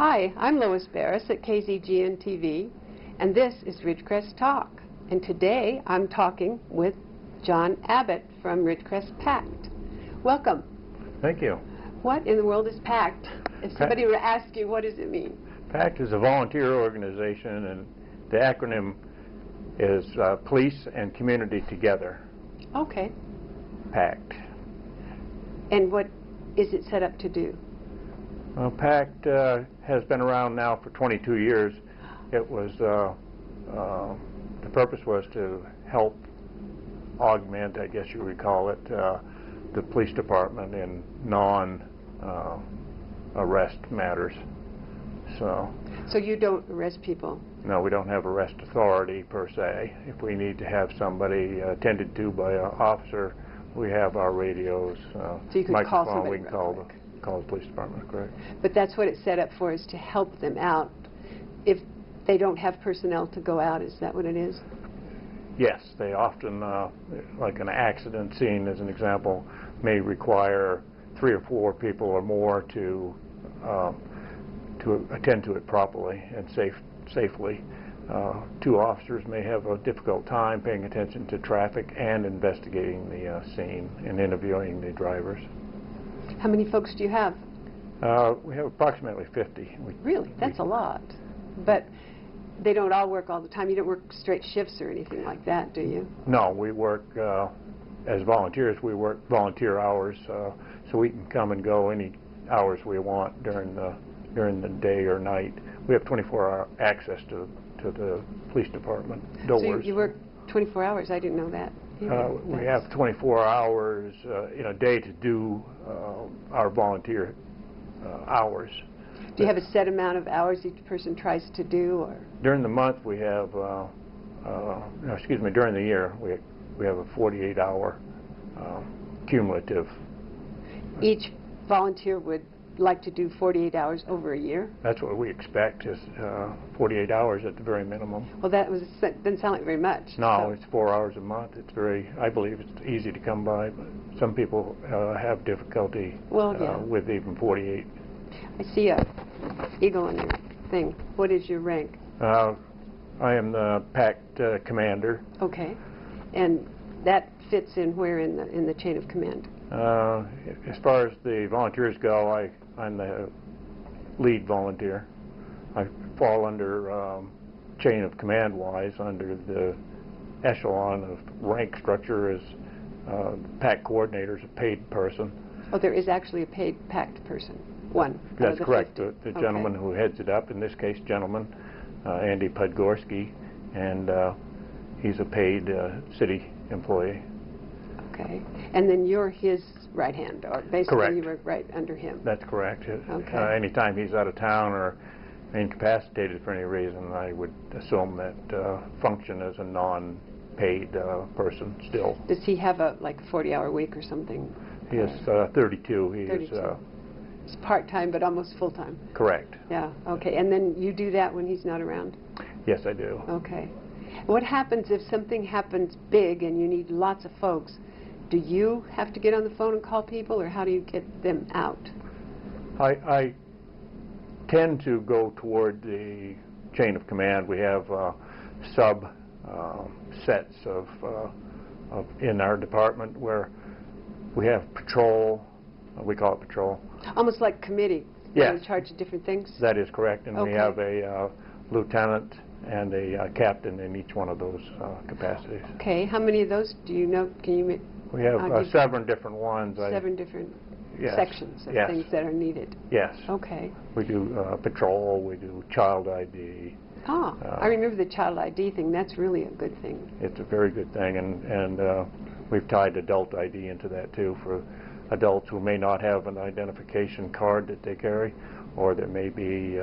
Hi, I'm Lois Beres at KZGN-TV, and this is Ridgecrest Talk. And today I'm talking with John Abbot from Ridgecrest PACT. Welcome. Thank you. What in the world is PACT? If somebody were to ask you, what does it mean? PACT is a volunteer organization, and the acronym is Police and Community Together. Okay. PACT. And what is it set up to do? Well, PACT has been around now for 22 years. It was, the purpose was to help augment, I guess you would call it, the police department in non-arrest matters. So you don't arrest people? No, we don't have arrest authority per se. If we need to have somebody attended to by an officer, we have our radios, so you can microphone, call we can call the police department, correct? But that's what it's set up for, is to help them out if they don't have personnel to go out. Is that what it is? Yes, they often, like an accident scene as an example, may require 3 or 4 people or more to attend to it properly and safely. 2 officers may have a difficult time paying attention to traffic and investigating the scene and interviewing the drivers. How many folks do you have? We have approximately 50. Really? That's a lot. But they don't all work all the time. You don't work straight shifts or anything like that, do you? No, we work, as volunteers, we work volunteer hours, so we can come and go any hours we want during the day or night. We have 24-hour access to the police department doors. So you work 24 hours? I didn't know that. We have 24 hours in a day to do our volunteer hours. Do you have a set amount of hours each person tries to do, or? During the month we have, during the year we have a 48-hour cumulative. Each volunteer would like to do 48 hours over a year? That's what we expect, is 48 hours at the very minimum. Well, doesn't sound like very much. No, so. It's 4 hours a month. It's I believe it's easy to come by, but some people have difficulty with even 48. I see a eagle on your thing. What is your rank? I am the PACT commander. Okay. And that fits in where in the chain of command? As far as the volunteers go, I'm the lead volunteer. I fall under chain of command wise under the echelon of rank structure as PACT coordinator is a paid person. Oh, there is actually a paid PACT person. One. That's correct. The gentleman who heads it up, in this case, gentleman, Andy Podgorski, and he's a paid city employee. Okay. And then you're his right hand, or basically correct. You work right under him. That's correct. Okay. Anytime he's out of town or incapacitated for any reason, I would assume that function as a non-paid person still. Does he have like a 40-hour week or something? He is 32. He 32. is. It's part-time, but almost full-time. Correct. Yeah. Okay. And then you do that when he's not around? Yes, I do. Okay. What happens if something happens big and you need lots of folks? Do you have to get on the phone and call people, or how do you get them out? I tend to go toward the chain of command. We have sub sets of in our department where we have patrol. We call it patrol. Almost like committee. Yes. In charge of different things? That is correct. And okay. We have a lieutenant and a captain in each one of those capacities. Okay. How many of those do you know? Can you? We have 7 different ones. 7 different yes. sections of yes. things that are needed. Yes. Okay. We do patrol. We do child ID. Ah, I remember the child ID thing. That's really a good thing. It's a very good thing, and we've tied adult ID into that too for adults who may not have an identification card that they carry, or there may be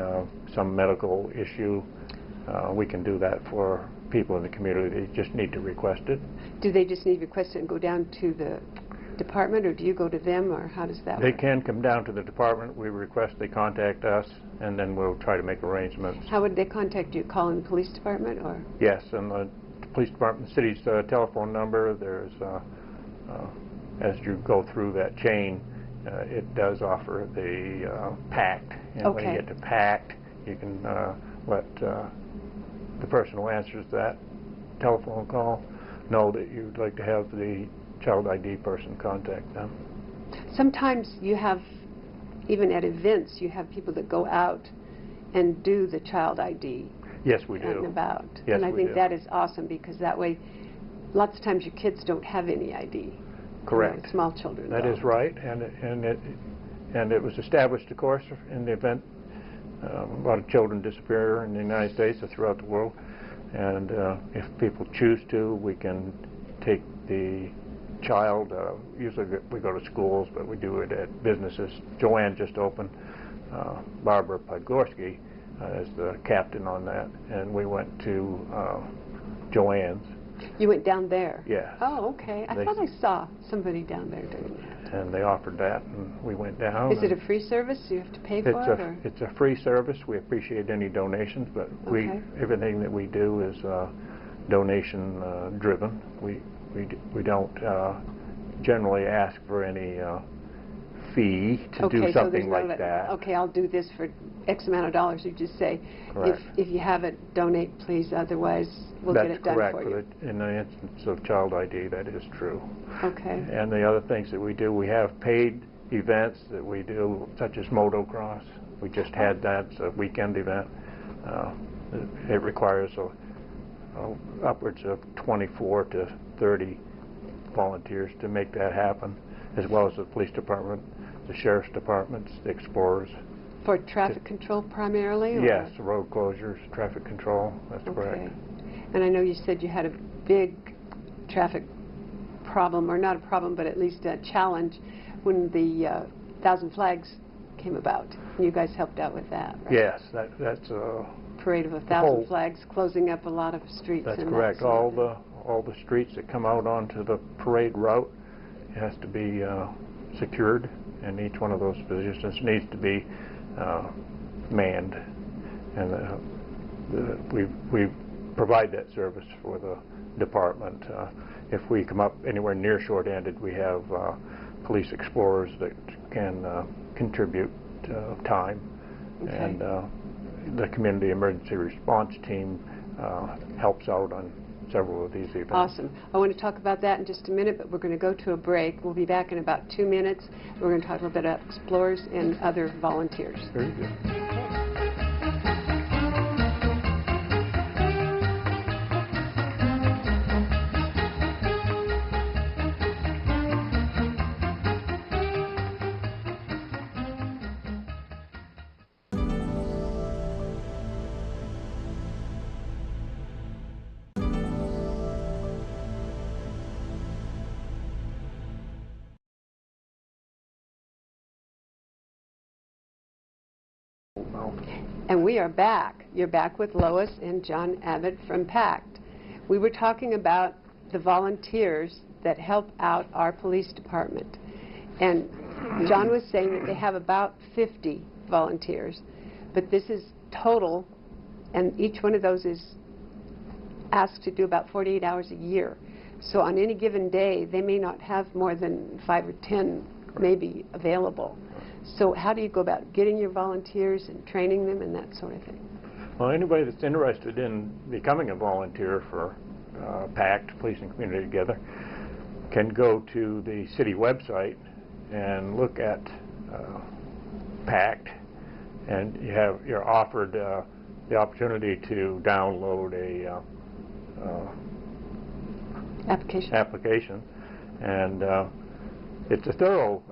some medical issue. We can do that for people in the community. They just need to request it. Do they just need to request it and go down to the department, or do you go to them, or how does that work? They can come down to the department. We request they contact us, and then we'll try to make arrangements. How would they contact you? Call in the police department, or? Yes, and the police department, the city's telephone number. There's as you go through that chain, it does offer the PACT And when Okay. you get to PACT, you can let the person who answers that telephone call know that you'd like to have the child ID person contact them. Sometimes you have, even at events, you have people that go out and do the child ID. Yes, we Out and do. about. Yes, and I we think do. that is awesome, because that way, lots of times your kids don't have any ID. Correct. Small children That is don't. right, and it was established, of course, in the event a lot of children disappear in the United States or throughout the world, and if people choose to, we can take the child. Usually we go to schools, but we do it at businesses. Joanne just opened. Barbara Podgorski is the captain on that, and we went to Joanne's. You went down there? Yes. Oh, okay. I thought I saw somebody down there doing that. And they offered that, and we went down. Is it a free service? Do you have to pay for it? Or? It's a free service. We appreciate any donations, but Okay. everything that we do is donation driven. We don't generally ask for any fee to do so something there's no like that. Okay, I'll do this for X amount of dollars. You just say, Correct. if you have it, donate, please. Otherwise, we'll get it done That's for correct. you. In the instance of child ID, that is true. Okay. And the other things that we do, we have paid events that we do, such as motocross. We just had that. It's a weekend event. It requires upwards of 24 to 30 volunteers to make that happen, as well as the police department, the sheriff's departments, the explorers. For traffic control primarily? Or? Yes, road closures, traffic control, that's Okay. correct. And I know you said you had a big traffic problem, or not a problem, but at least a challenge when the 1,000 Flags came about. And you guys helped out with that, right? Yes, that's Parade of 1,000 whole- flags, closing up a lot of streets. that's and correct. That sort All of thing. all the streets that come out onto the parade route has to be secured, and each one of those positions needs to be manned, and we provide that service for the department. If we come up anywhere near short-handed, we have police explorers that can contribute time, Okay. and the community emergency response team helps out on several of these events. Awesome. I want to talk about that in just a minute, but we're going to go to a break. We'll be back in about 2 minutes. We're going to talk a little bit about explorers and other volunteers. Very good. And we are back. You're back with Lois and John Abbott from PACT. We were talking about the volunteers that help out our police department. And John was saying that they have about 50 volunteers, but this is total, and each one of those is asked to do about 48 hours a year. So on any given day, they may not have more than 5 or 10 maybe available. So how do you go about getting your volunteers and training them and that sort of thing? Well, anybody that's interested in becoming a volunteer for PACT, Police and Community Together, can go to the city website and look at PACT, and you're offered the opportunity to download a application, and it's a thorough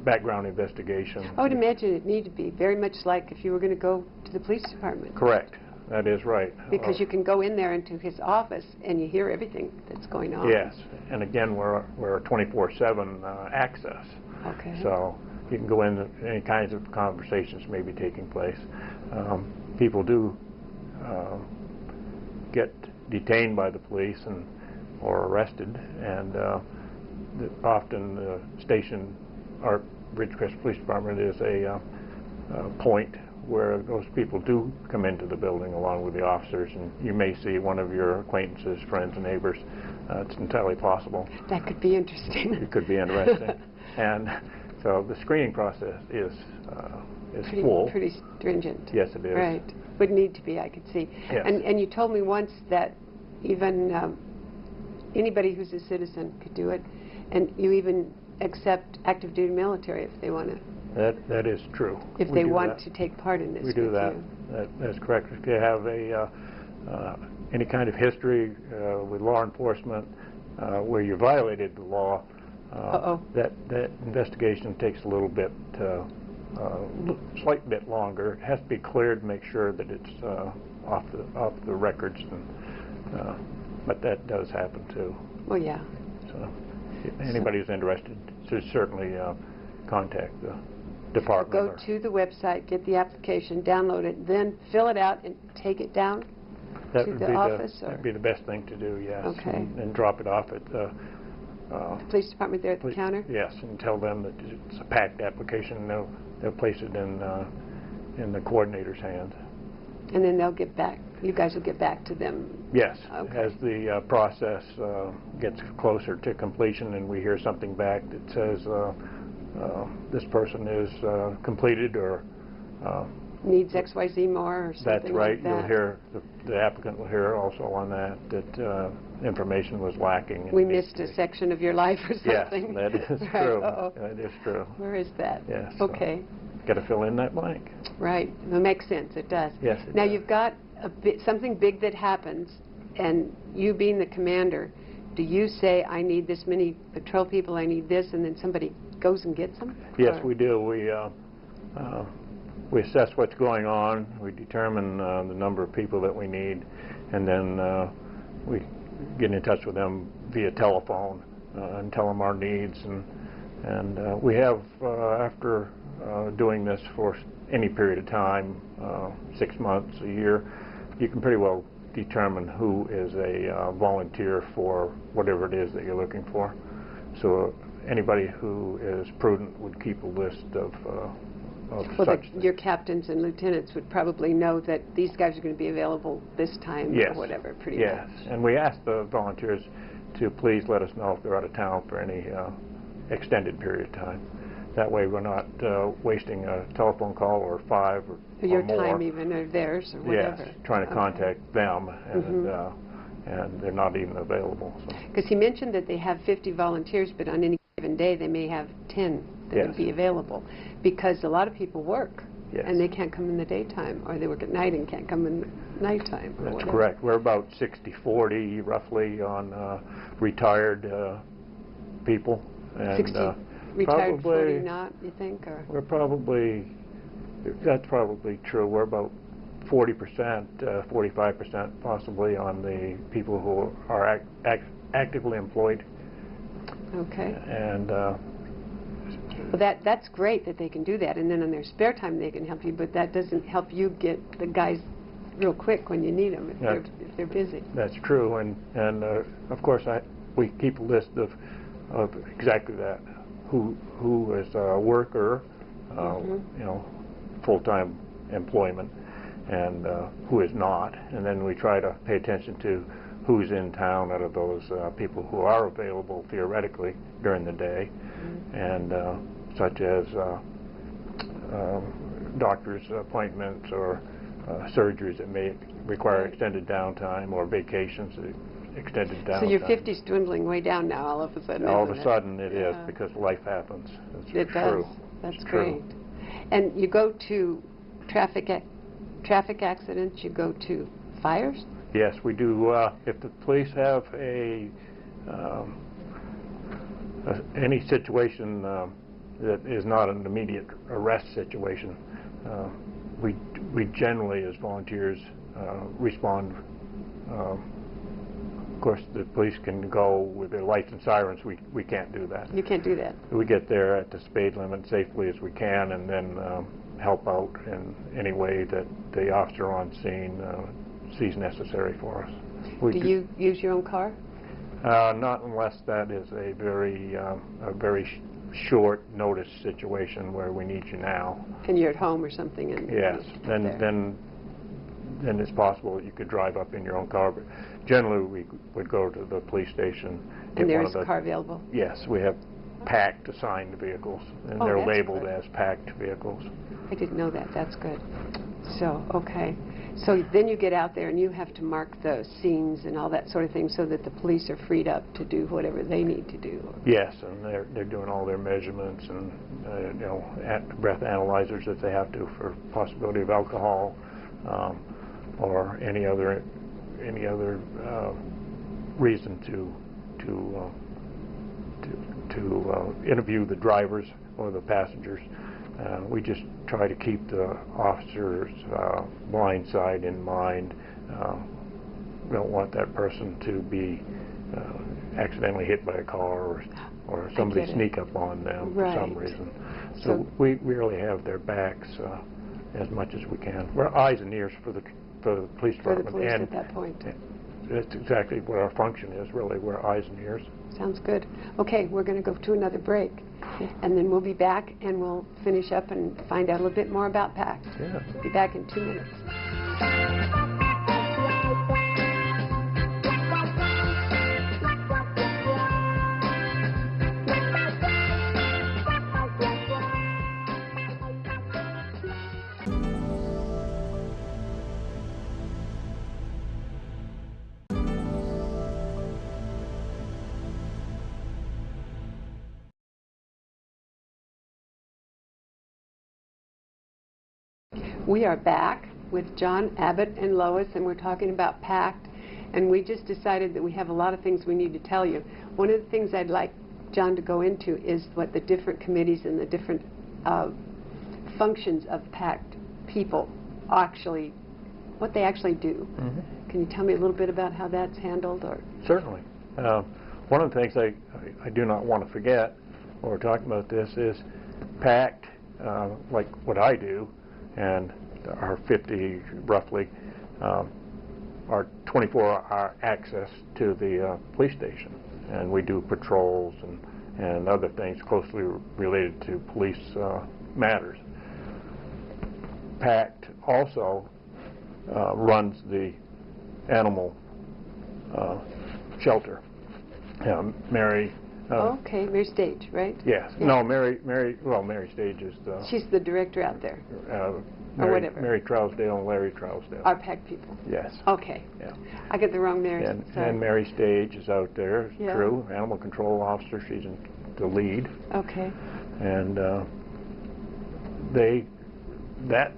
background investigation. I would imagine it need to be very much like if you were going to go to the police department. Correct. That is right. Because you can go in there into his office and you hear everything that's going on. Yes, and again, we're 24/7 access. Okay. So you can go in, any kinds of conversations may be taking place. People do get detained by the police or arrested, and often the station, our Ridgecrest Police Department, is a point where those people do come into the building along with the officers, and you may see one of your acquaintances, friends, and neighbors. It's entirely possible. That could be interesting. It could be interesting. And So the screening process is full. Pretty stringent. Yes, it is. Right. Would need to be, I could see. Yes. And you told me once that even anybody who's a citizen could do it, and you even accept active duty military if they want to. That is true. If they want to take part in this. We do that. That's correct. If you have any kind of history with law enforcement where you violated the law, that investigation takes a little bit, slight bit longer. It has to be cleared to make sure that it's off the records, but that does happen too. Well, yeah. So, if anybody who's interested should certainly contact the department. Go to the website, get the application, download it, then fill it out and take it down to the office? That would be the best thing to do, yes. Okay. And drop it off at the police department there at the counter? Yes, and tell them that it's a packed application. They'll place it in the coordinator's hands. And then they'll get back. You guys will get back to them. Yes. Okay. As the process gets closer to completion and we hear something back that says this person is completed or needs XYZ more or something. That's right. Like that. You'll hear the applicant will hear also on that information was lacking. We missed a section of your life or something. Yes, that is Right. true. Uh-oh. That is true. Where is that? Yes. Okay. Got to fill in that blank. Right. It makes sense. It does. Yes, it now does. You've got something big that happens, and you being the commander, do you say, I need this many patrol people, I need this, and then somebody goes and gets them? Yes, or? we do. We assess what's going on. We determine the number of people that we need, and then we get in touch with them via telephone and tell them our needs. And we have, after doing this for any period of time, 6 months, a year, you can pretty well determine who is a volunteer for whatever it is that you're looking for. So anybody who is prudent would keep a list of such things. Your captains and lieutenants would probably know that these guys are going to be available this time Yes. or whatever, pretty Yes, much. and we ask the volunteers to please let us know if they're out of town for any extended period of time. That way we're not wasting a telephone call or 5 or Your more. time even, or theirs, or whatever. Yes, trying to contact them, and they're not even available. Because he mentioned that they have 50 volunteers, but on any given day they may have 10 that Yes. would be available. Because a lot of people work, Yes. and they can't come in the daytime, or they work at night and can't come in the nighttime. Or That's whatever. correct. We're about 60-40 roughly on retired people. And, 60 retired, 40 probably, not, you think? Or? We're probably, that's probably true. We're about 40%, 45% possibly on the people who are actively employed. Okay. And Well, that's great that they can do that, and then in their spare time they can help you, but that doesn't help you get the guys real quick when you need them if they're busy. That's true, and of course we keep a list of exactly that. Who is a worker, you know, full-time employment, and who is not, and then we try to pay attention to who's in town out of those people who are available theoretically during the day, and such as doctor's appointments or surgeries that may require extended downtime or vacations, extended downtime. So your 50's dwindling way down now all of a sudden, All of isn't a it? sudden it is, because life happens. It true. does. That's It's great. true. And you go to traffic accidents, you go to fires? Yes, we do. If the police have any situation that is not an immediate arrest situation, we generally, as volunteers, respond. Of course, the police can go with their lights and sirens. We can't do that. You can't do that. We get there at the speed limit safely as we can, and then help out in any way that the officer on scene sees necessary for us. Do you use your own car? Not unless that is a very short notice situation where we need you now. And you're at home or something? And Yes, then it's possible that you could drive up in your own car. But generally, we would go to the police station. And there is a car available? Yes, we have packed assigned vehicles, and Oh, they're that's labeled good. as packed vehicles. I didn't know that. That's good. So, okay. So then you get out there and you have to mark the scenes and all that sort of thing so that the police are freed up to do whatever they need to do. Yes, and they're doing all their measurements and you know, breath analyzers if they have to for possibility of alcohol or any other reason to interview the drivers or the passengers. We just try to keep the officer's blind side in mind. We don't want that person to be accidentally hit by a car or somebody sneak up on them for some reason. So we really have their backs as much as we can. We're eyes and ears for the police department. For the police at that point. That's exactly what our function is, really. We're eyes and ears. Sounds good. Okay, we're going to go to another break, and then we'll be back and we'll finish up and find out a little bit more about PACT. Yeah. Be back in 2 minutes. We are back with John, Abbot, and Lois, and we're talking about PACT, and we just decided that we have a lot of things we need to tell you. One of the things I'd like John to go into is what the different committees and the different functions of PACT people actually, what they actually do. Mm-hmm. Can you tell me a little bit about how that's handled? Or Certainly. One of the things I do not want to forget when we're talking about this is PACT, like what I do, and our 50 roughly are 24-hour access to the police station, and we do patrols and other things closely related to police matters. PACT also runs the animal shelter. Mary. Okay, Mary Stage, right? Yes. Yeah. No, Mary Stage is the... She's the director out there. Or whatever. Mary Trousdale and Larry Trousdale. Our PACT people. Yes. Okay. Yeah. I get the wrong Mary. And Mary Stage is out there, yeah. True, animal control officer. She's in the lead. Okay. And that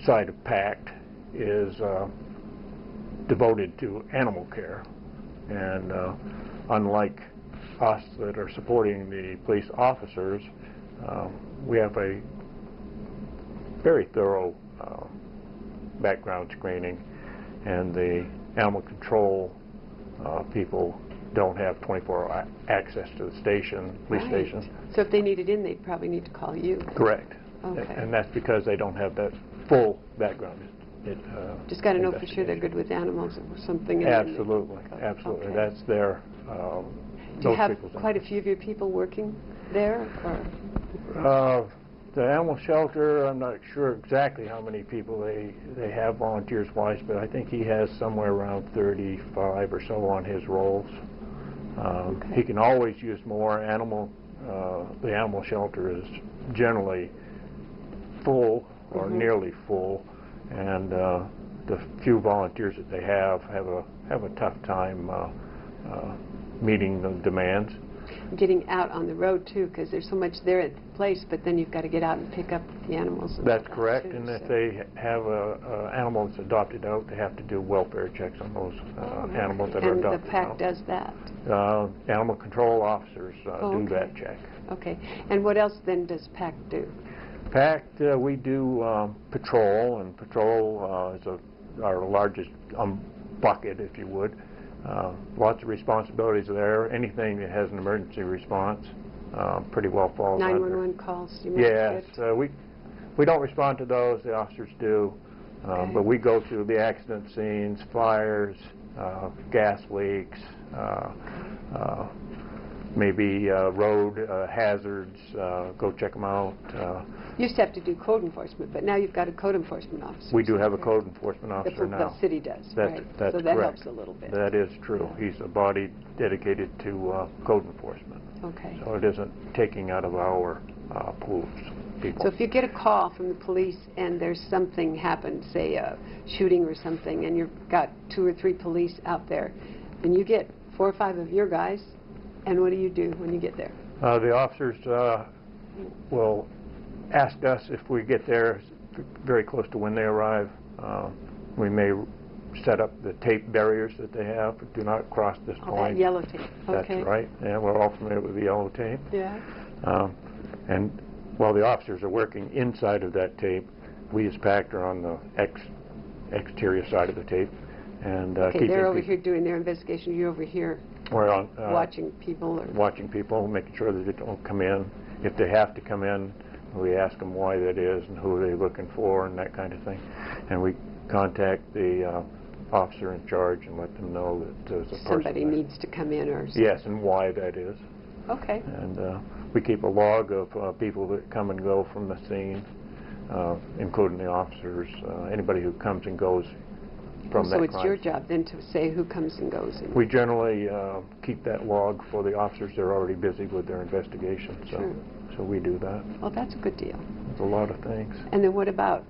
side of PACT is devoted to animal care. And unlike us that are supporting the police officers, we have a very thorough background screening, and the animal control people don't have 24-hour access to the station, police station. So if they need it in, they'd probably need to call you. Correct. Okay. And that's because they don't have that full background. Just got to know for sure they're good with animals or something. Absolutely, absolutely. Okay. That's their... Do you have quite a few of your people working there? Or? The animal shelter, I'm not sure exactly how many people they have volunteers-wise, but I think he has somewhere around 35 or so on his rolls. Okay. He can always use more. The animal shelter is generally full or nearly full, and the few volunteers that they have a tough time meeting the demands. Getting out on the road too, because there's so much there at the place, but then you've got to get out and pick up the animals. That's correct, and if they have an animal that's adopted out, they have to do welfare checks on those animals that are adopted out. And the PACT does that? Animal control officers do that check. Okay, and what else then does PACT do? PACT, we do patrol, and patrol is our largest bucket, if you would. Lots of responsibilities there. Anything that has an emergency response pretty well falls 911 calls, you mean? Yes, we don't respond to those, the officers do, but we go to the accident scenes, fires, gas leaks, maybe road hazards, go check them out. You used to have to do code enforcement, but now you've got a code enforcement officer. We do have a code enforcement officer now. The city does, right? That's so that correct. helps a little bit. That is true. Yeah. He's a body dedicated to code enforcement. Okay. So it isn't taking out of our pool of people. So if you get a call from the police and there's something happened, say a shooting or something, and you've got 2 or 3 police out there, and you get 4 or 5 of your guys, and what do you do when you get there? The officers will ask us if we get there very close to when they arrive. We may set up the tape barriers that they have. Do not cross this point. That yellow tape. Okay. That's right. Yeah, we're all familiar with the yellow tape. Yeah. And while the officers are working inside of that tape, we as PACT are on the exterior side of the tape. And okay, they're over here doing their investigation. You're over here we're on, watching people. Or watching people, making sure that they don't come in. If they have to come in, we ask them why that is and who they're looking for and that kind of thing. And we contact the officer in charge and let them know that there's a person somebody there. Needs to come in or something. Yes, and why that is. Okay. And we keep a log of people that come and go from the scene, including the officers, anybody who comes and goes from that So it's crime your scene. job then to say who comes and goes. We generally keep that log for the officers. They're already busy with their investigation, so we do that. Well, that's a good deal. There's a lot of things. And then what about,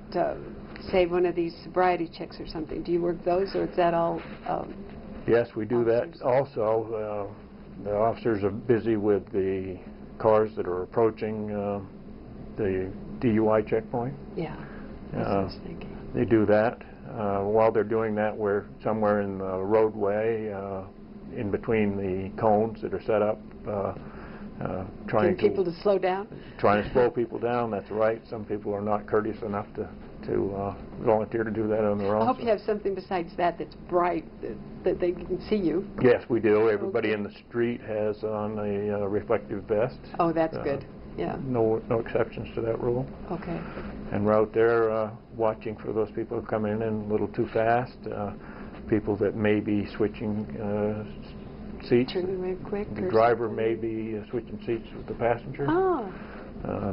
say, one of these sobriety checks or something? Do you work those, or is that all Yes, we do officers? that also. The officers are busy with the cars that are approaching the DUI checkpoint. Yeah, that's what I was thinking. They do that. While they're doing that, we're somewhere in the roadway, in between the cones that are set up, trying Getting people to slow down? Trying to slow people down, that's right. Some people are not courteous enough to volunteer to do that on their own. I hope you have something besides that that's bright, that they can see you. Yes, we do. Everybody in the street has on a reflective vest. Oh, that's good. Yeah. No exceptions to that rule. Okay. And we're out there watching for those people who come in a little too fast, people that may be switching seats. Turning away quick. The driver may be switching seats with the passenger. Oh.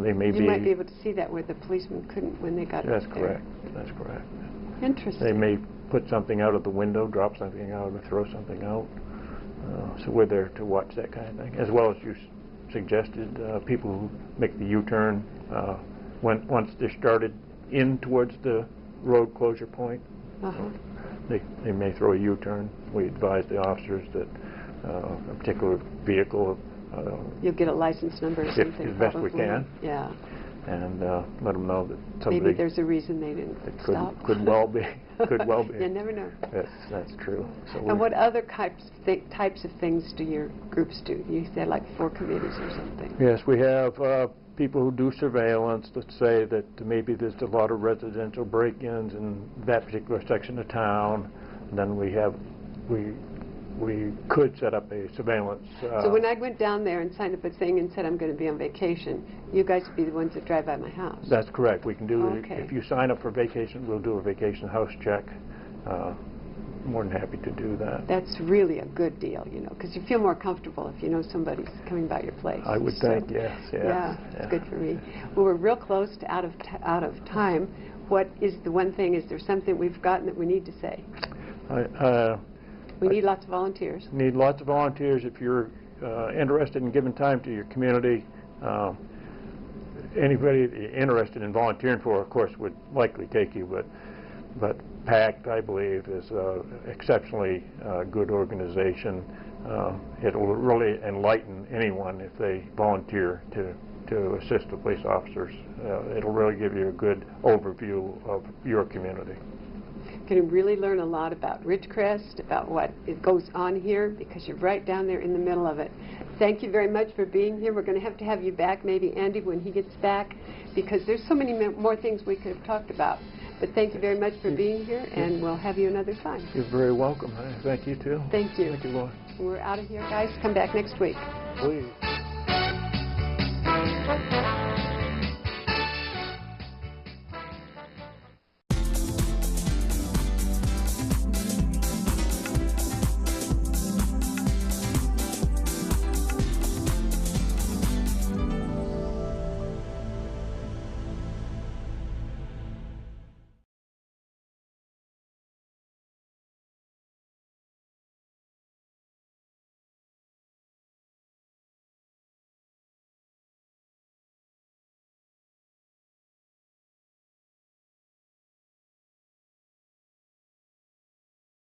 They may You might be able to see that where the policeman couldn't when they got That's up there. correct. That's correct. Interesting. They may put something out of the window, drop something out, or throw something out. So we're there to watch that kind of thing, as well as you suggested, people who make the U-turn once they're started in towards the road closure point. They may throw a U-turn. We advise the officers that a particular vehicle You'll get a license number or something. as best we probably. can. Yeah. And let them know that somebody Maybe there's a reason they didn't stop. Could well be. Could well be. You never know. That's true. So And what other types of things do your groups do? You said like 4 committees or something. Yes, we have people who do surveillance. Let's say that maybe there's a lot of residential break-ins in that particular section of town. And then we could set up a surveillance. So when I went down there and signed up a thing and said I'm going to be on vacation, you guys would be the ones that drive by my house. That's correct. We can do Okay. if you sign up for vacation, we'll do a vacation house check. More than happy to do that. That's really a good deal, you know, because you feel more comfortable if you know somebody's coming by your place. I would think, yes. Yeah, it's good for me. Well, we're real close to out of time. What is the one thing? Is there something we've forgotten that we need to say? We need lots of volunteers. Need lots of volunteers. If you're interested in giving time to your community, anybody interested in volunteering for, of course, would likely take you, but PACT, I believe, is an exceptionally good organization. It'll really enlighten anyone if they volunteer to assist the police officers. It'll really give you a good overview of your community. You're going to really learn a lot about Ridgecrest, about what goes on here, because you're right down there in the middle of it. Thank you very much for being here. We're going to have you back, maybe Andy, when he gets back, because there's so many more things we could have talked about. But thank you very much for being here, and we'll have you another time. You're very welcome. Thank you, too. Thank you. Thank you, Lois. We're out of here, guys. Come back next week. Please.